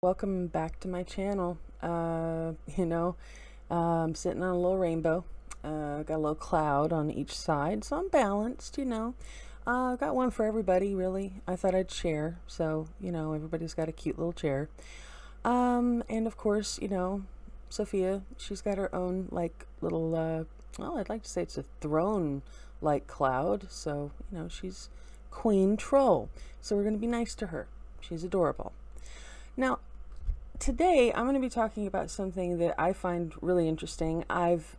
Welcome back to my channel. I'm sitting on a little rainbow. Got a little cloud on each side, so I'm balanced. I've got one for everybody, really. I thought I'd share, so, everybody's got a cute little chair. And of course, Sophia, she's got her own, little, well, I'd like to say it's a throne-like cloud, so, she's Queen Troll. So we're going to be nice to her. She's adorable. Now, today I'm going to be talking about something that I find really interesting. I've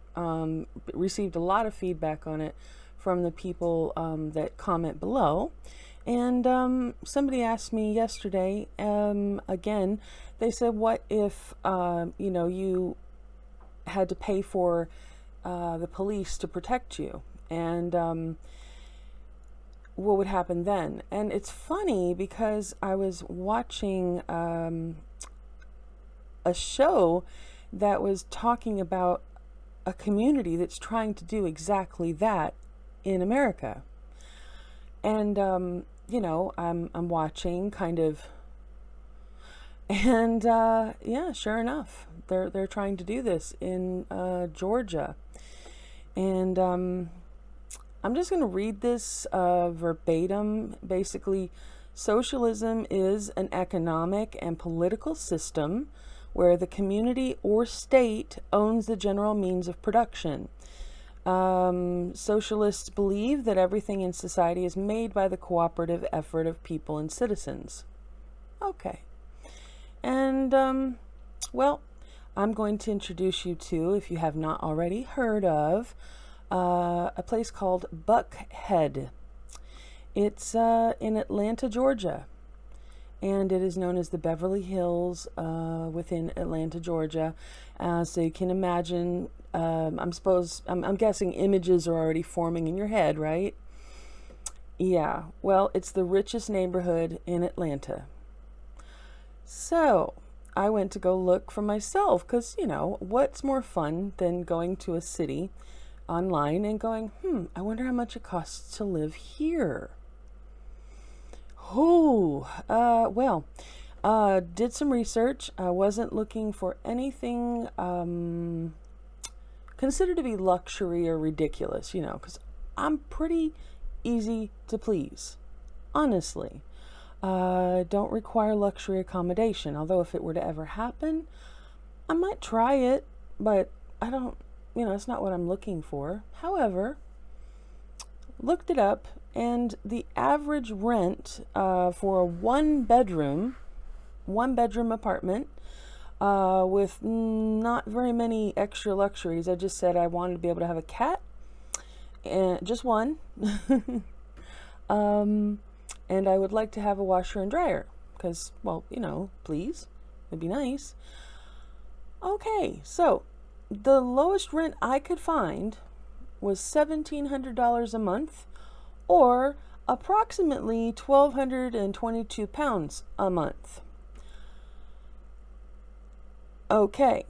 received a lot of feedback on it from the people that comment below. And somebody asked me yesterday, again, they said, what if, you had to pay for the police to protect you? And what would happen then? And it's funny because I was watching a show that was talking about a community that's trying to do exactly that in America. And I'm watching kind of, and yeah, sure enough, they're trying to do this in Georgia. And I'm just going to read this verbatim. Basically, socialism is an economic and political system where the community or state owns the general means of production. Socialists believe that everything in society is made by the cooperative effort of people and citizens. Okay. And, well, I'm going to introduce you to, if you have not already heard of, a place called Buckhead. It's in Atlanta, Georgia. And it is known as the Beverly Hills within Atlanta, Georgia. So you can imagine, I'm guessing images are already forming in your head, right? Yeah, well, it's the richest neighborhood in Atlanta. So I went to go look for myself because, what's more fun than going to a city online and going, I wonder how much it costs to live here. Did some research. I wasn't looking for anything considered to be luxury or ridiculous, because I'm pretty easy to please, honestly. Don't require luxury accommodation, although if it were to ever happen, I might try it, but I don't, it's not what I'm looking for. However, looked it up, and the average rent for a one bedroom apartment with not very many extra luxuries. I just said I wanted to be able to have a cat, and just one, and I would like to have a washer and dryer because, well, please, it'd be nice. Okay, so the lowest rent I could find was $1,700 a month, or approximately 1,222 pounds a month. Okay,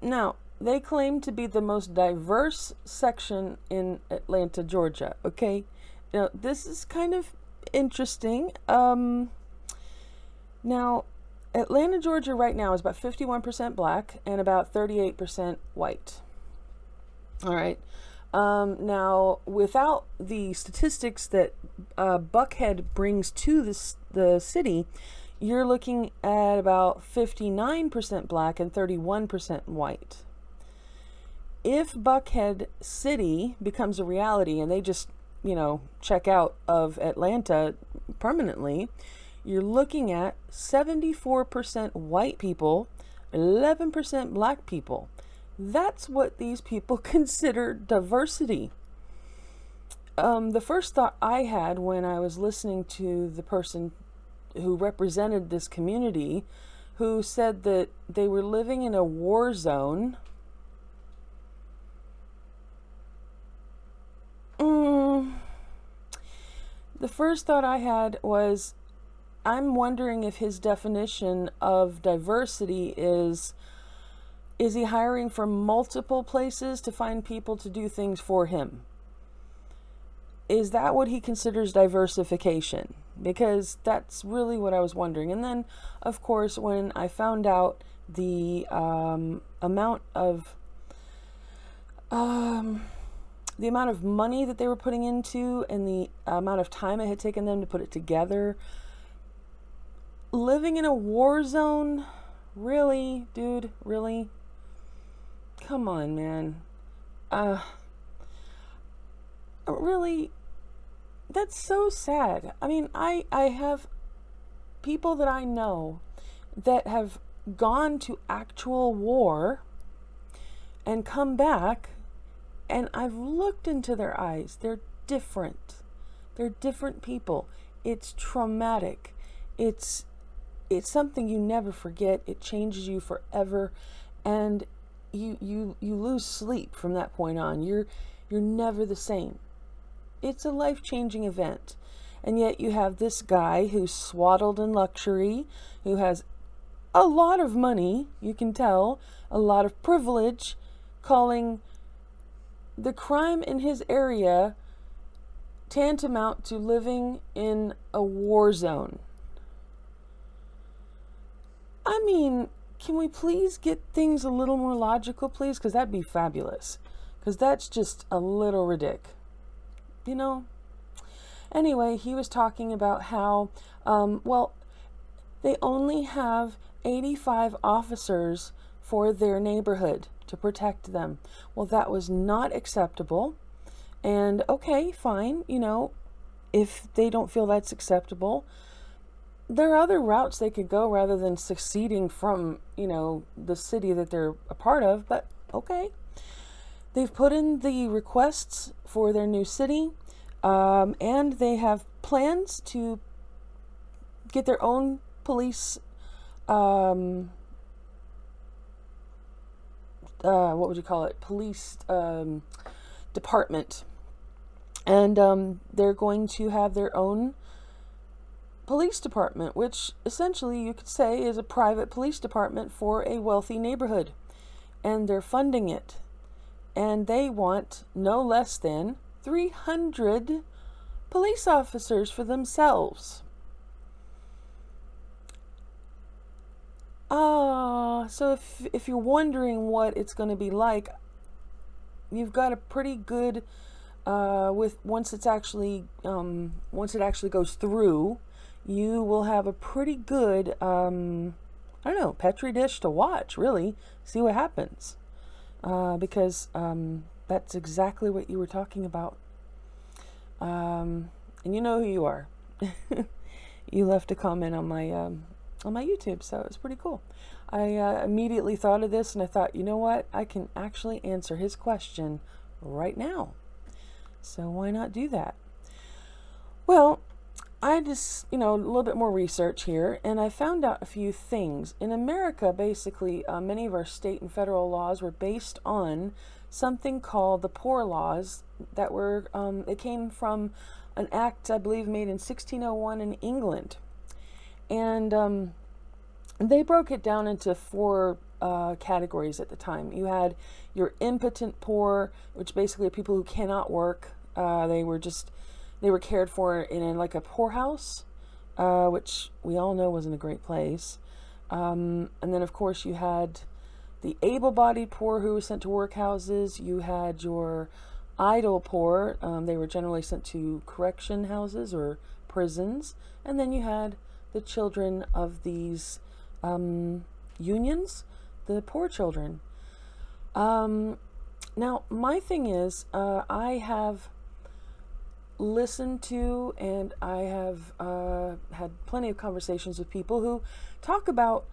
now they claim to be the most diverse section in Atlanta, Georgia. Okay, now this is kind of interesting. Now Atlanta, Georgia right now is about 51% black and about 38% white. All right. Now, without the statistics that Buckhead brings to the city, you're looking at about 59% black and 31% white. If Buckhead City becomes a reality and they just, check out of Atlanta permanently, you're looking at 74% white people, 11% black people. That's what these people consider diversity. The first thought I had when I was listening to the person who represented this community, who said that they were living in a war zone. The first thought I had was, I'm wondering if his definition of diversity is he hiring from multiple places to find people to do things for him? is that what he considers diversification? Because that's really what I was wondering. And then, of course, when I found out the amount of money that they were putting into and the amount of time it had taken them to put it together, living in a war zone, really, dude, really? Come on, man. Really, that's so sad. I mean, I have people that I know that have gone to actual war and come back, and I've looked into their eyes. They're different. They're different people. It's traumatic. It's something you never forget. It changes you forever, and you lose sleep from that point on. You're never the same. It's a life-changing event. And yet you have this guy who's swaddled in luxury, who has a lot of money, you can tell, a lot of privilege, calling the crime in his area tantamount to living in a war zone. I mean, can we please get things a little more logical, please? Because that'd be fabulous. Because that's just a little ridiculous. You know? Anyway, he was talking about how, well, they only have 85 officers for their neighborhood to protect them. Well, that was not acceptable. And okay, fine, you know, if they don't feel that's acceptable, there are other routes they could go rather than seceding from, you know, the city that they're a part of, but okay. They've put in the requests for their new city, and they have plans to get their own police, what would you call it? Police department. And they're going to have their own police department, which essentially you could say is a private police department for a wealthy neighborhood. And they're funding it. And they want no less than 300 police officers for themselves. So if you're wondering what it's going to be like, you've got a pretty good, once it actually goes through, you will have a pretty good, I don't know, Petri dish to watch, really, see what happens. Because that's exactly what you were talking about. And you know who you are. You left a comment on my YouTube, so it's pretty cool. I immediately thought of this, and I thought, you know what? I can actually answer his question right now. So why not do that? Well, I just, you know, a little bit more research here, and I found out a few things. In America, basically, many of our state and federal laws were based on something called the Poor Laws that were, it came from an act, I believe, made in 1601 in England. And they broke it down into four categories at the time. You had your impotent poor, which basically are people who cannot work. They were cared for in like a poorhouse, which we all know wasn't a great place. And then, of course, you had the able-bodied poor who were sent to workhouses. You had your idle poor. They were generally sent to correction houses or prisons. And then you had the children of these unions, the poor children. Now, my thing is, I have listened to and I have had plenty of conversations with people who talk about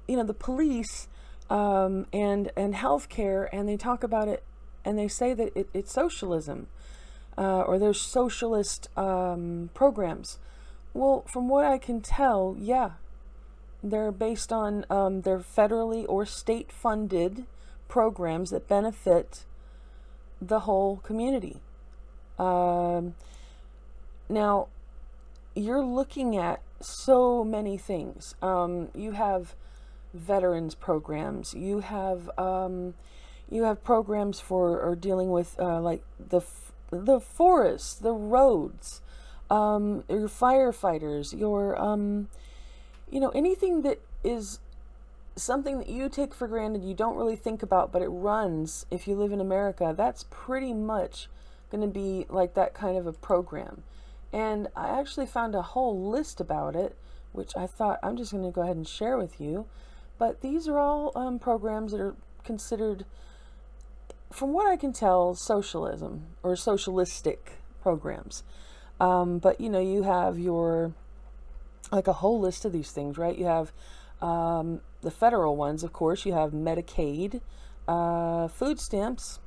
you know, the police and healthcare, and they talk about it and they say that it's socialism, or there's socialist programs. Well, from what I can tell, yeah, they're based on they're federally or state funded programs that benefit the whole community. Now, you're looking at so many things. You have veterans programs. You have You have programs for or dealing with like the forests, the roads, your firefighters, your anything that is something that you take for granted, you don't really think about, but it runs if you live in America. That's pretty much going to be like that kind of a program. And I actually found a whole list about it, which I thought I'm just going to go ahead and share with you. But these are all programs that are considered, from what I can tell, socialism or socialistic programs. But you have your, like, a whole list of these things, right? You have the federal ones, of course. You have Medicaid, food stamps,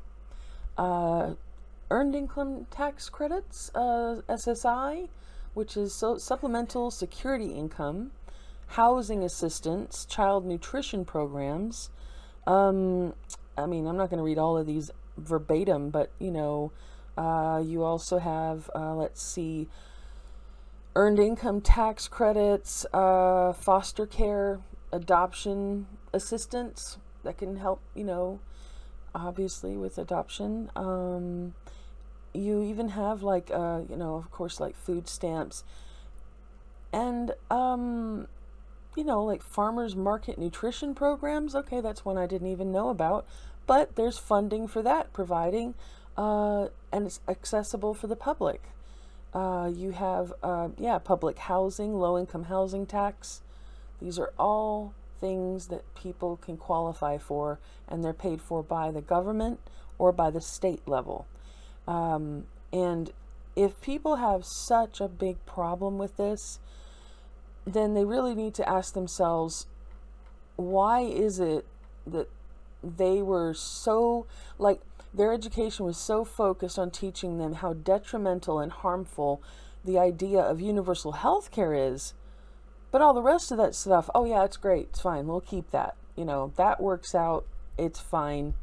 earned income tax credits, SSI, which is supplemental security income, housing assistance, child nutrition programs. I mean, I'm not going to read all of these verbatim, but you also have, let's see, earned income tax credits, foster care, adoption assistance that can help, obviously with adoption. You even have like, of course, like food stamps and, like farmers market nutrition programs. Okay, that's one I didn't even know about, but there's funding for that, providing, and it's accessible for the public. You have, public housing, low-income housing tax. These are all things that people can qualify for, and they're paid for by the government or by the state level. And if people have such a big problem with this, then they really need to ask themselves, why is it that they were so, like, their education was so focused on teaching them how detrimental and harmful the idea of universal health care is, but all the rest of that stuff, oh yeah, it's great, it's fine, we'll keep that. That works out, it's fine.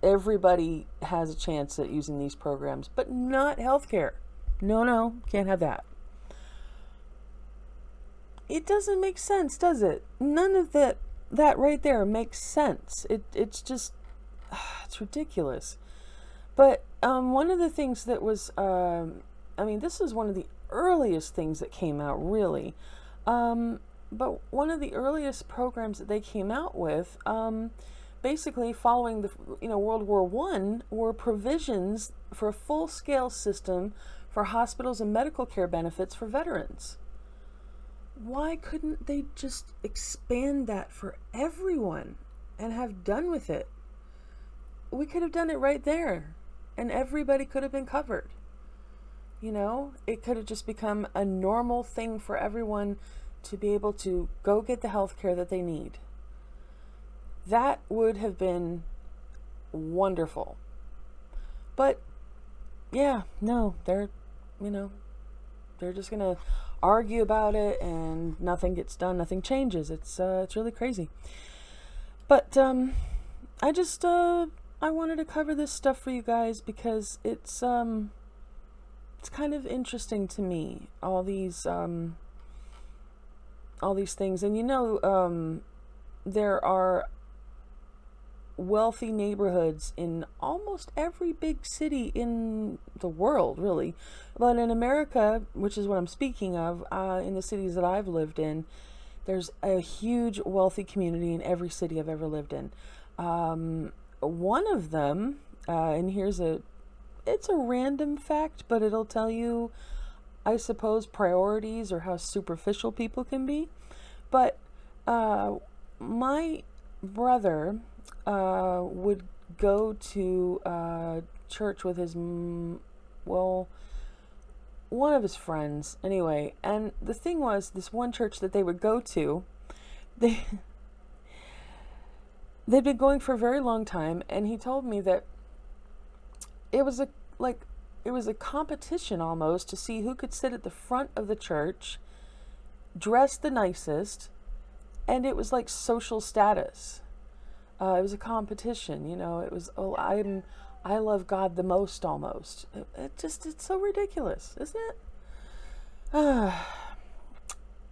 Everybody has a chance at using these programs, but not healthcare. No, can't have that. It doesn't make sense, does it? None of that right there makes sense. It's just, it's ridiculous. But one of the things that was, this is one of the earliest things that came out, really. But one of the earliest programs that they came out with, basically following the World War I, were provisions for a full-scale system for hospitals and medical care benefits for veterans. Why couldn't they just expand that for everyone and have done with it? We could have done it right there, and everybody could have been covered. It could have just become a normal thing for everyone to be able to go get the health care that they need. That would have been wonderful. But yeah, no, they're just gonna argue about it, and nothing gets done, nothing changes. It's really crazy. But I wanted to cover this stuff for you guys because it's kind of interesting to me, all these things. And there are wealthy neighborhoods in almost every big city in the world, really. But in America, which is what I'm speaking of, in the cities that I've lived in, there's a huge wealthy community in every city I've ever lived in. One of them, and it's a random fact, but it'll tell you, I suppose, priorities or how superficial people can be. But my brother would go to church with his, one of his friends, anyway. And the thing was, this one church that they would go to, they'd been going for a very long time, and he told me that it was a competition almost to see who could sit at the front of the church, dress the nicest, and it was like social status. It was a competition, it was, I love God the most, almost. It's so ridiculous, isn't it?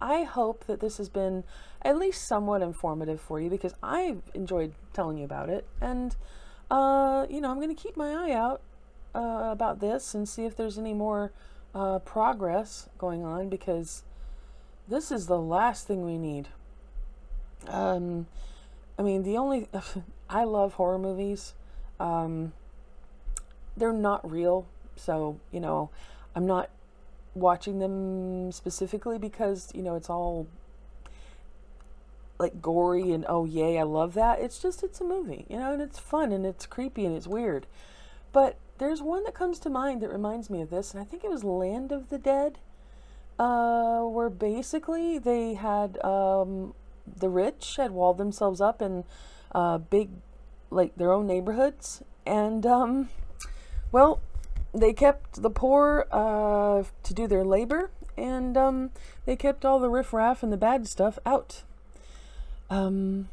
I hope that this has been at least somewhat informative for you, because I've enjoyed telling you about it. And, you know, I'm going to keep my eye out about this and see if there's any more progress going on, because this is the last thing we need. I mean, the only... I love horror movies. They're not real, so, you know, I'm not watching them specifically because, you know, it's all like gory and oh yay, I love that. It's just, it's a movie, you know, and it's fun and it's creepy and it's weird. But there's one that comes to mind that reminds me of this, and I think it was Land of the Dead, where basically they had the rich had walled themselves up in big, like, their own neighborhoods, and well, they kept the poor to do their labor, and they kept all the riffraff and the bad stuff out. Kind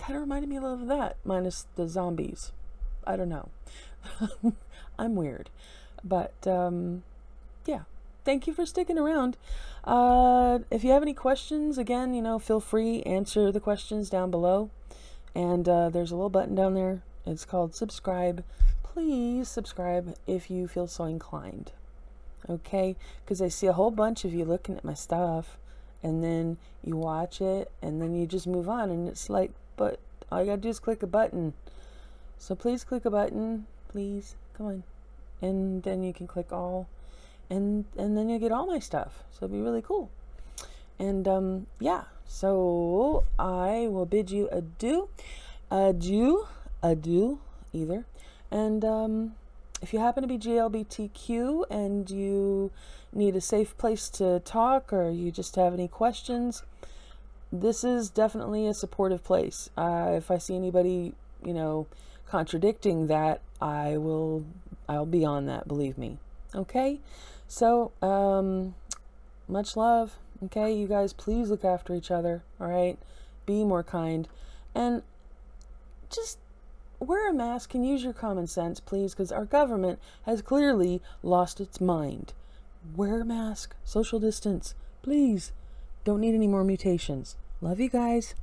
of reminded me of that, minus the zombies. I don't know. I'm weird. But yeah, thank you for sticking around. If you have any questions, again, you know, feel free, answer the questions down below. And there's a little button down there. It's called subscribe. Please subscribe if you feel so inclined. Okay? Because I see a whole bunch of you looking at my stuff, and then you watch it, and then you just move on, and it's like, but all you gotta do is click a button. So please click a button. Please. Come on. And then you can click all, and then you get all my stuff. So it'll be really cool. And yeah, so I will bid you adieu, either. And if you happen to be GLBTQ and you need a safe place to talk, or you just have any questions, this is definitely a supportive place. If I see anybody, you know, contradicting that, I'll be on that, believe me. Okay? So, much love. Okay, you guys, please look after each other, all right? Be more kind. And just wear a mask and use your common sense, please, because our government has clearly lost its mind. Wear a mask, social distance, please. Don't need any more mutations. Love you guys.